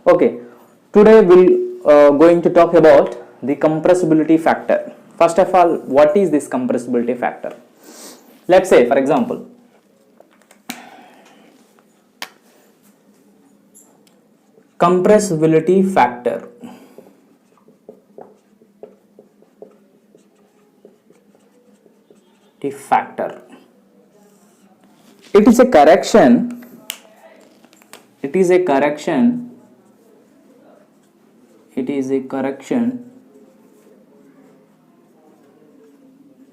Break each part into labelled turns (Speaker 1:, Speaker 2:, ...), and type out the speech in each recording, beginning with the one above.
Speaker 1: Okay, today we'll going to talk about the compressibility factor. First of all, what is this compressibility factor? Let's say, for example, compressibility factor. It is a correction. It is a correction. It is a correction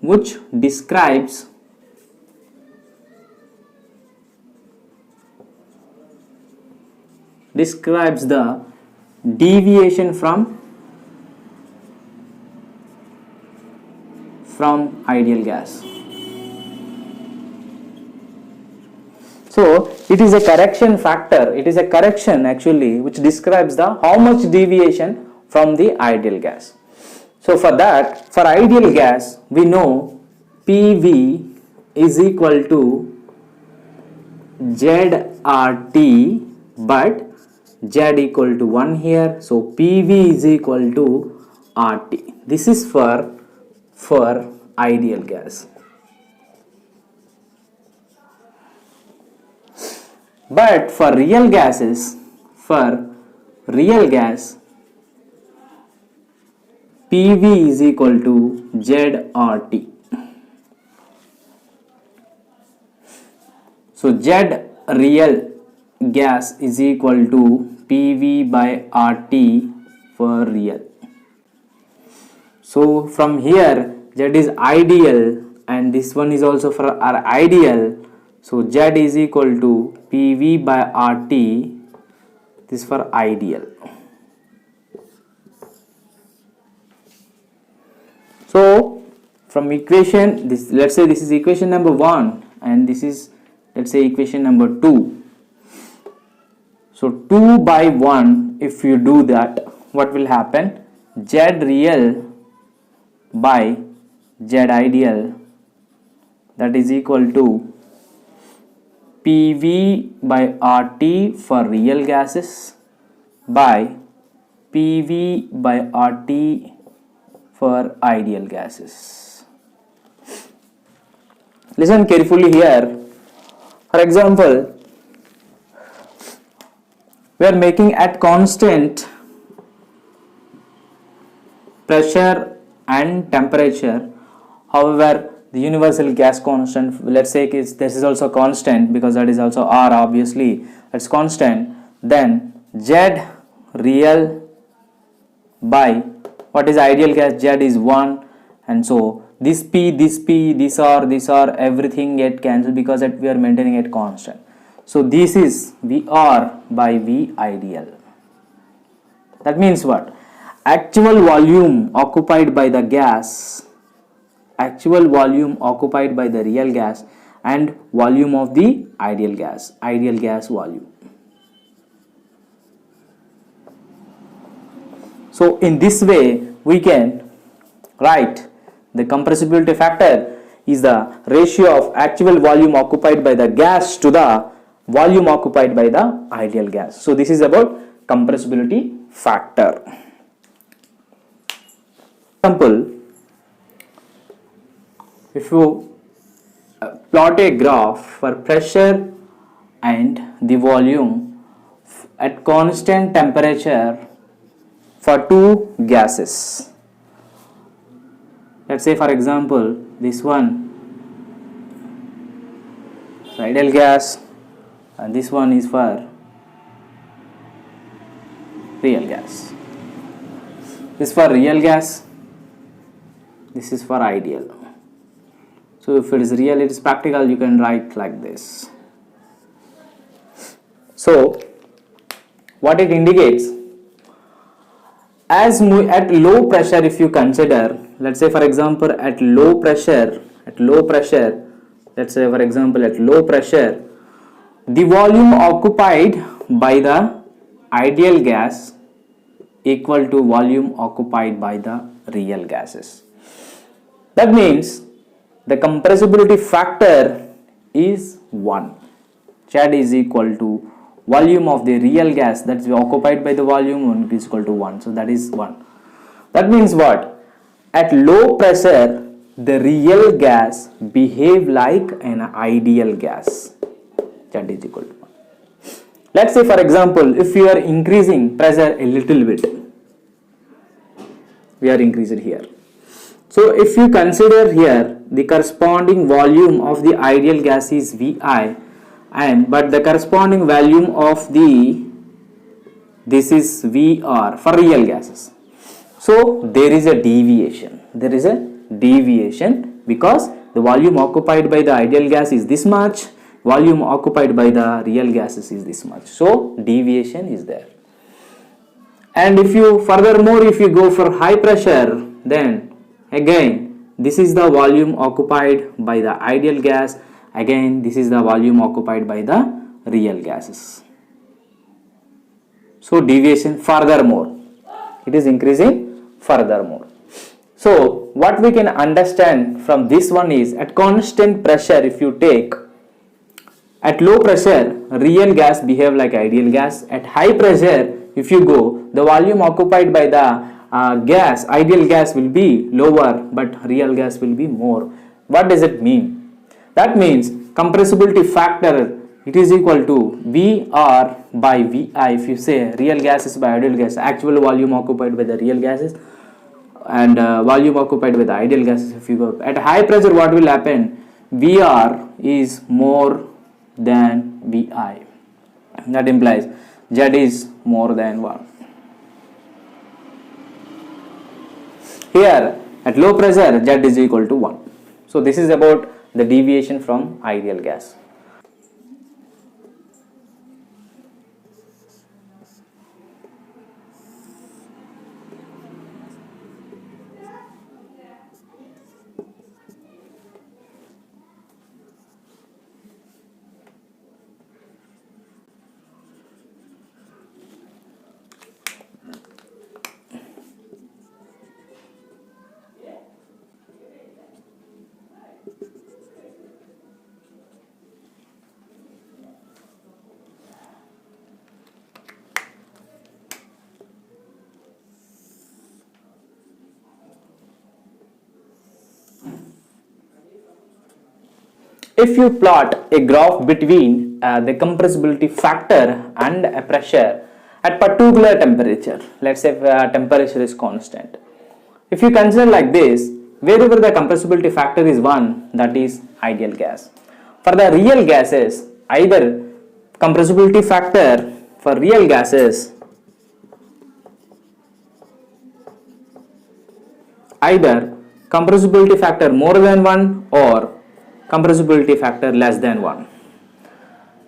Speaker 1: which describes the deviation from ideal gas. So it is a correction factor, it is a correction actually which describes the how much deviation from the ideal gas. So for that, for ideal gas we know PV is equal to ZRT, but Z equal to 1 here, so PV is equal to RT. This is for ideal gas. But for real gases, PV is equal to ZRT. So Z real gas is equal to PV by RT for real. So from here Z is ideal and this one is also for our ideal. So Z is equal to PV by RT, this is for ideal. So from equation, this, let's say this is equation number 1 and this is, let's say, equation number 2. So 2 by 1, if you do that, what will happen? Z real by Z ideal, that is equal to PV by RT for real gases by PV by RT for ideal gases. Listen carefully here. For example, we are making at constant pressure and temperature. However, the universal gas constant, let's say this is also constant because that is also R, obviously that's constant. Then Z real by what is ideal gas? Z is 1, and so this P, this R, everything get cancelled because that we are maintaining it constant. So this is VR by V ideal. That means what? Actual volume occupied by the gas, actual volume occupied by the real gas, and volume of the ideal gas volume. So in this way we can write the compressibility factor is the ratio of actual volume occupied by the gas to the volume occupied by the ideal gas. So this is about compressibility factor. Example, if you plot a graph for pressure and the volume at constant temperature for two gases, let's say for example this one is ideal gas and this one is for real gas. This is for real gas, this is for ideal. So if it is real, it is practical, you can write like this. So what it indicates, as at low pressure, if you consider, let's say for example at low pressure, let's say for example at low pressure, the volume occupied by the ideal gas equal to volume occupied by the real gases. That means the compressibility factor is 1. Z is equal to volume of the real gas that's occupied by the volume is equal to 1. So that is 1. That means what? At low pressure, the real gas behave like an ideal gas. That is equal to 1. Let's say, for example, if we are increasing pressure a little bit, we are increasing here. So if you consider here the corresponding volume of the ideal gas is Vi, but the corresponding volume of this is Vr for real gases. So there is a deviation. There is a deviation because the volume occupied by the ideal gas is this much, volume occupied by the real gases is this much. So deviation is there. And if you furthermore, if you go for high pressure, then again this is the volume occupied by the ideal gas, again this is the volume occupied by the real gases. So deviation furthermore, it is increasing furthermore. So what we can understand from this one is, at constant pressure, if you take, at low pressure real gas behave like ideal gas. At high pressure, if you go, the volume occupied by the gas, ideal gas will be lower, but real gas will be more. What does it mean? That means compressibility factor, it is equal to Vr by Vi. If you say real gases by ideal gas, actual volume occupied by the real gases and volume occupied by the ideal gases. If you go at high pressure, what will happen? Vr is more than Vi. That implies Z is more than 1. Here at low pressure, Z is equal to 1. So this is about the deviation from ideal gas. If you plot a graph between the compressibility factor and a pressure at particular temperature, let's say temperature is constant. If you consider like this, wherever the compressibility factor is 1, that is ideal gas. For the real gases, either compressibility factor for real gases, either compressibility factor more than 1 or compressibility factor less than 1.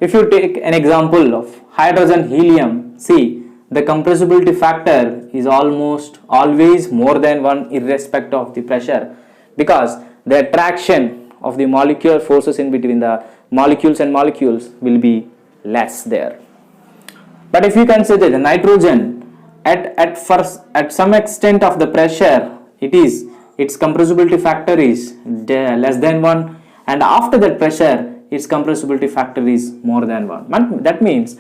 Speaker 1: If you take an example of hydrogen helium, see the compressibility factor is almost always more than 1 irrespective of the pressure, because the attraction of the molecular forces in between the molecules and molecules will be less there. But if you consider the nitrogen, at some extent of the pressure, its compressibility factor is less than 1, and after that pressure its compressibility factor is more than 1. That means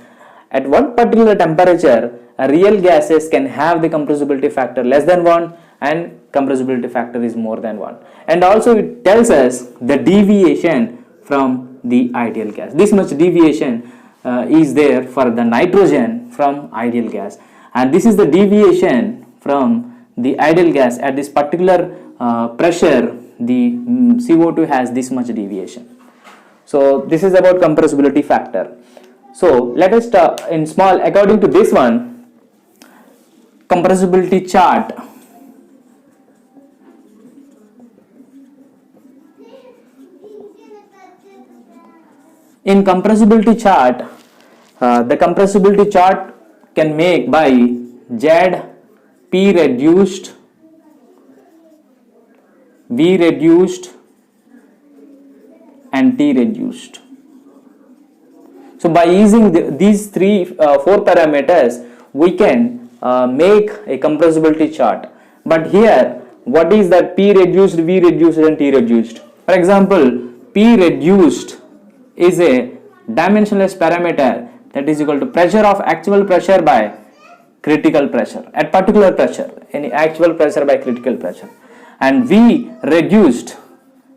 Speaker 1: at one particular temperature real gases can have the compressibility factor less than 1 and compressibility factor is more than 1. And also it tells us the deviation from the ideal gas. This much deviation is there for the nitrogen from ideal gas, and this is the deviation from the ideal gas at this particular pressure. The CO2 has this much deviation. So this is about compressibility factor. So let us start in small. According to this one, compressibility chart. In compressibility chart, the compressibility chart can make by Z, P reduced, V reduced and T reduced. So by using these four parameters, we can make a compressibility chart. But here, what is that P reduced, V reduced and T reduced? For example, P reduced is a dimensionless parameter that is equal to pressure of actual pressure by critical pressure at particular pressure, any actual pressure by critical pressure, and V reduced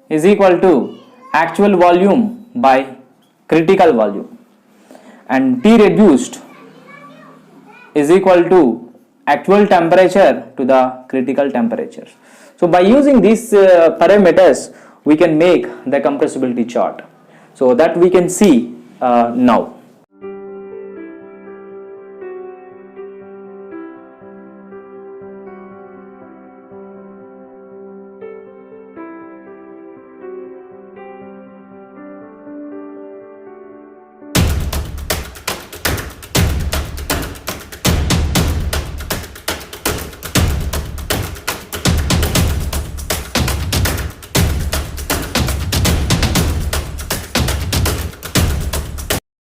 Speaker 1: is equal to actual volume by critical volume, and T reduced is equal to actual temperature to the critical temperature. So by using these parameters we can make the compressibility chart, so that we can see now.